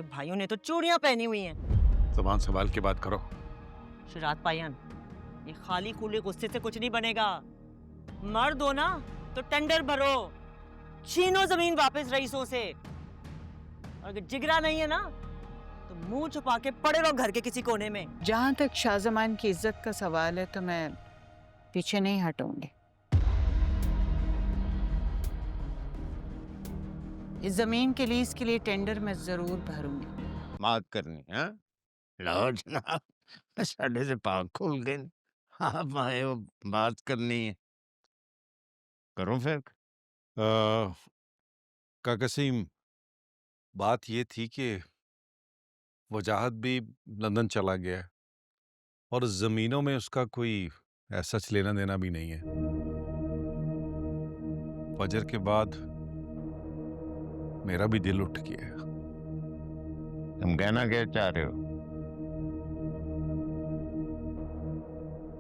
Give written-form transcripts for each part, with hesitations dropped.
मेरे भाइयों ने तो चूड़ियां पहनी हुई हैं। ज़बान संभाल के बात करो। शरात पायन, ये खाली खुले गुस्से से कुछ नहीं बनेगा। मर्द हो ना तो टेंडर भरो, छीनो जमीन वापस रईसों से। और अगर जिगरा नहीं है ना तो मुंह छुपा के पड़े रहो घर के किसी कोने में। जहां तक शाहजमान की इज्जत का सवाल है तो मैं पीछे नहीं हटूंगी। इस जमीन के लीज के लिए टेंडर मैं जरूर भरूंगी। बात करनी है? लो जनाब, साढ़े से पाक खुल गए। आप आए हो, बात करनी है, करो फिर। काकसीम, बात ये थी कि वजाहत भी लंदन चला गया है और ज़मीनों में उसका कोई ऐसा लेना देना भी नहीं है। फजर के बाद मेरा भी दिल उठ गया है। तुम कहना क्या चाह रहे हो?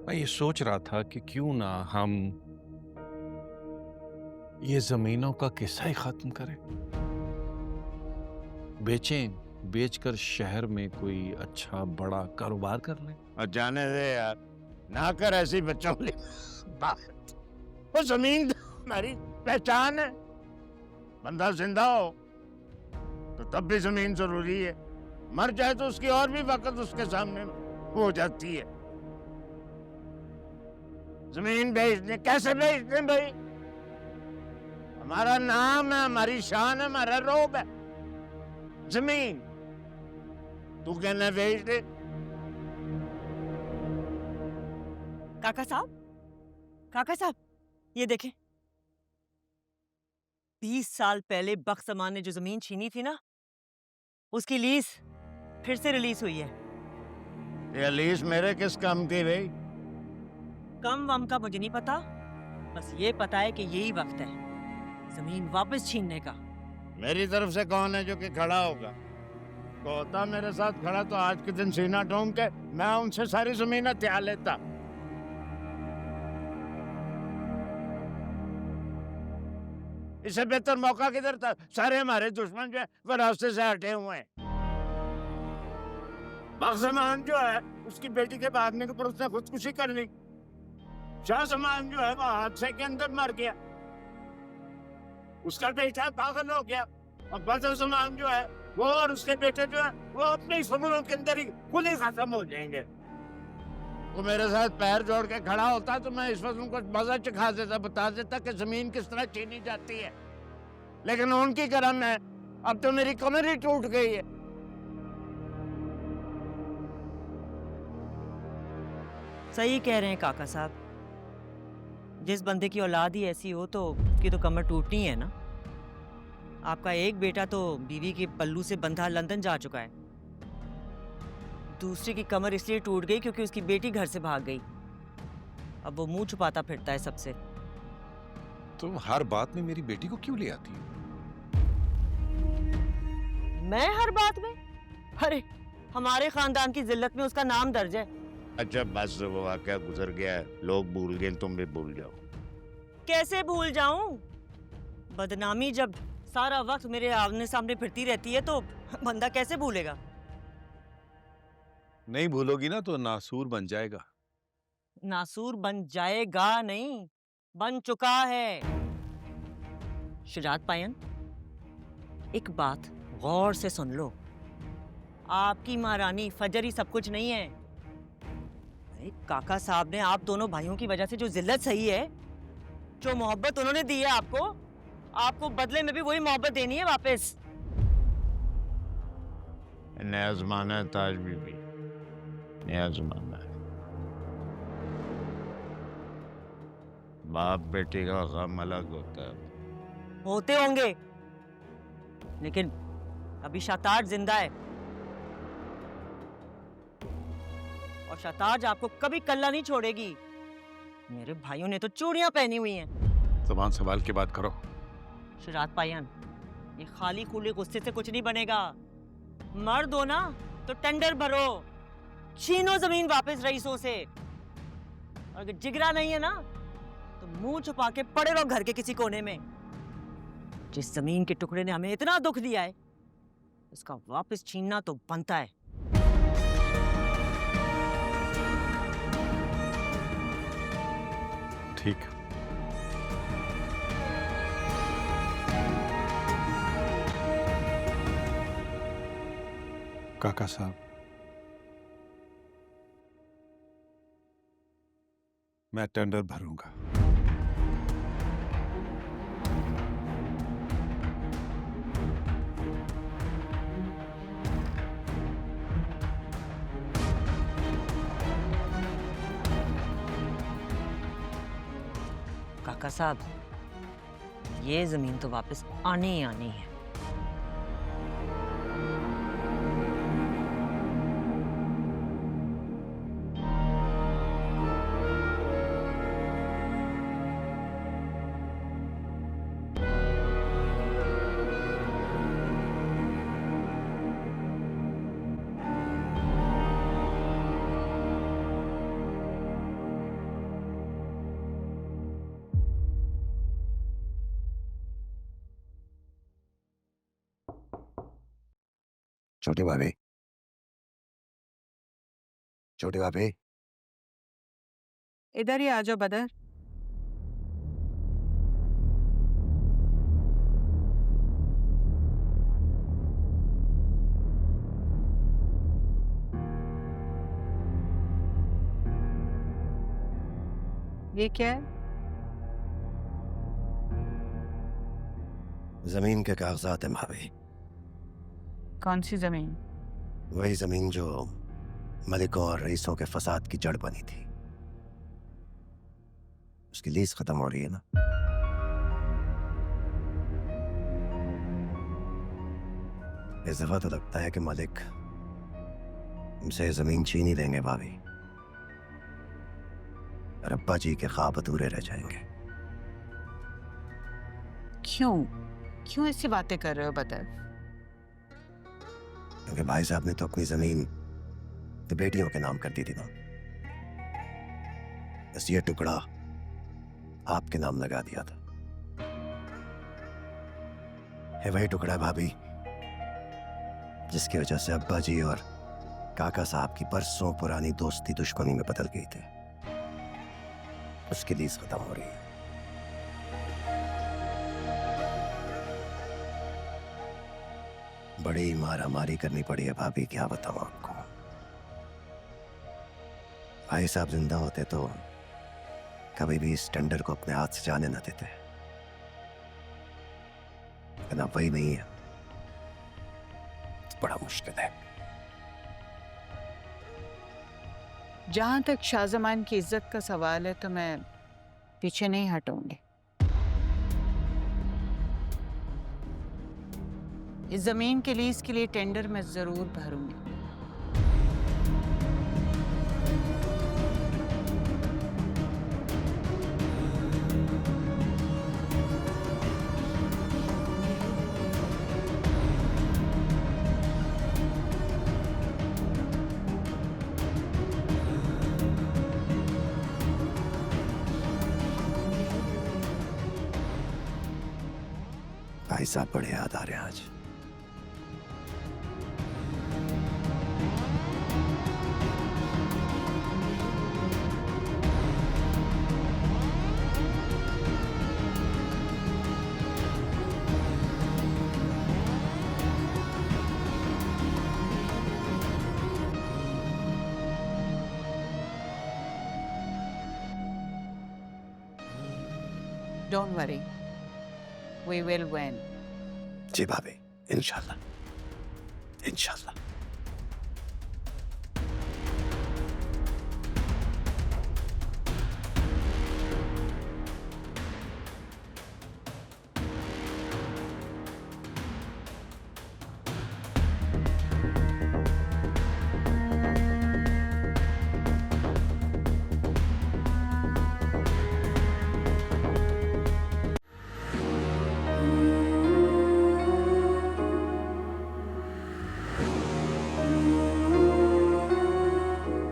मैं ये सोच रहा था कि क्यों ना हम ये जमीनों का किस्सा ही खत्म करें, बेचकर शहर में कोई अच्छा बड़ा कारोबार कर लें। और जाने दे यार, ना कर ऐसी बच्चों वाली बात। वो जमीन हमारी पहचान है। बंदा जिंदा हो तो तब भी जमीन जरूरी है, मर जाए तो उसकी और भी वक्त उसके सामने हो जाती है। जमीन बेचने कैसे बेचते भाई? हमारा नाम है, हमारी शान है, हमारा रोब है जमीन। तू कहना बेच दे? काका साहब ये देखें, 20 साल पहले बख्तमान ने जो जमीन छीनी थी ना, उसकी लीज फिर से रिलीज हुई है। ये लीज मेरे किस काम की भाई? कम वम का मुझे नहीं पता, बस ये पता है कि यही वक्त है जमीन वापस छीनने का। मेरी तरफ से कौन है जो कि खड़ा होगा? तो होता मेरे साथ खड़ा तो आज के दिन सीना ठोंक के मैं उनसे सारी जमीन हथिया लेता। इससे बेहतर मौका किधर था? सारे हमारे दुश्मन जो है वो रास्ते से हटे हुए हैं। बाज़मान जो है उसकी बेटी के भागने के ऊपर उसने खुदकुशी कर ली। शाहजमान जो है वो हादसे के अंदर मर गया, उसका बेटा पागल हो गया। और बदरज़मान जो है वो और उसके बेटे जो है वो अपने समुद्र के अंदर ही खुद ही खत्म हो जाएंगे। वो मेरे साथ पैर जोड़ के खड़ा होता तो मैं इस वक्त उनको मजा चखा देता, बता देता कि जमीन किस तरह छीनी जाती है। लेकिन उनकी करम है, अब तो मेरी कमर ही टूट गई है। सही कह रहे हैं काका साहब, जिस बंदे की औलाद ही ऐसी हो तो उसकी तो कमर टूटनी है ना। आपका एक बेटा तो बीवी के पल्लू से बंधा लंदन जा चुका है, दूसरी की कमर इसलिए टूट गई क्योंकि उसकी बेटी घर से भाग गई। अब वो मुंह छुपाता फिरता है सबसे। तुम हर बात में मेरी बेटी को क्यों ले आती हो? मैं हर बात में? अरे हमारे खानदान की जिल्लत में उसका नाम दर्ज है। अच्छा बस वो वाकया गुजर गया है, लोग भूल गए, तुम भी भूल जाओ। कैसे भूल जाऊं? बदनामी जब सारा वक्त मेरे आमने सामने फिरती रहती है तो बंदा कैसे भूलेगा? नहीं भूलोगी ना तो नासूर बन जाएगा। नासूर बन जाएगा नहीं, बन चुका है। शुजात पायन, एक बात गौर से सुन लो, आपकी महारानी फजर ही सब कुछ नहीं है। अरे काका साहब ने आप दोनों भाइयों की वजह से जो जिल्लत सही है, जो मोहब्बत उन्होंने दी है आपको बदले में भी वही मोहब्बत देनी है वापस। नया जमाना है ताज बीबी, नया जमाना है। बाप बेटी का गम अलग होता है। होते होंगे, लेकिन अभी शताज जिंदा है और शताज आपको कभी कल्ला नहीं छोड़ेगी। मेरे भाइयों ने तो चूड़ियां पहनी हुई हैं। ज़बान संभाल के बात करो। शरात पायन, ये खाली खुले गुस्से से कुछ नहीं बनेगा। मर्द हो ना तो टेंडर भरो, छीनो जमीन वापस रईसों से। और अगर जिगरा नहीं है ना तो मुंह छुपा के पड़े रहो घर के किसी कोने में। जिस जमीन के टुकड़े ने हमें इतना दुख दिया है, इसका वापस छीनना तो बनता है। ठीक। काका साहब, मैं टेंडर भरूंगा। काका साहब, ये जमीन तो वापस आनी ही आनी है। छोटी भाभी, छोटी भाभी, इधर ही आ जाओ बदर। ये क्या है? जमीन के कागजात हैं भाभी। कौन सी जमीन? वही जमीन जो मलिकों और रईसों के फसाद की जड़ बनी थी। उसकी लीज खत्म हो रही है ना। इस दफा तो लगता है कि मलिक हमसे जमीन छीन ही देंगे भाभी, और अब्बा जी के ख्वाब अधूरे रह जाएंगे। क्यों क्यों ऐसी बातें कर रहे हो बदर? क्योंकि भाई साहब ने तो अपनी जमीन तो बेटियों के नाम कर दी थी ना। बस ये टुकड़ा आपके नाम लगा दिया था। है वही टुकड़ा भाभी जिसकी वजह से अब्बा जी और काका साहब की बरसों पुरानी दोस्ती दुश्मनी में बदल गई थी। उसकी लीज खत्म हो रही है। बड़ी मारामारी करनी पड़ी है भाभी, क्या बताऊं आपको। भाई साहब जिंदा होते तो कभी भी इस टेंडर को अपने हाथ से जाने ना देते, लेकिन अब वही नहीं है। बड़ा मुश्किल है। जहां तक शाहजमान की इज्जत का सवाल है तो मैं पीछे नहीं हटूंगी। इस जमीन के लीज के लिए टेंडर मैं जरूर भरूंगी। भाई साहब बड़े याद आ रहे हैं आज। Don't worry, we will win. जी भाभी, इंशाल्लाह इंशाल्लाह।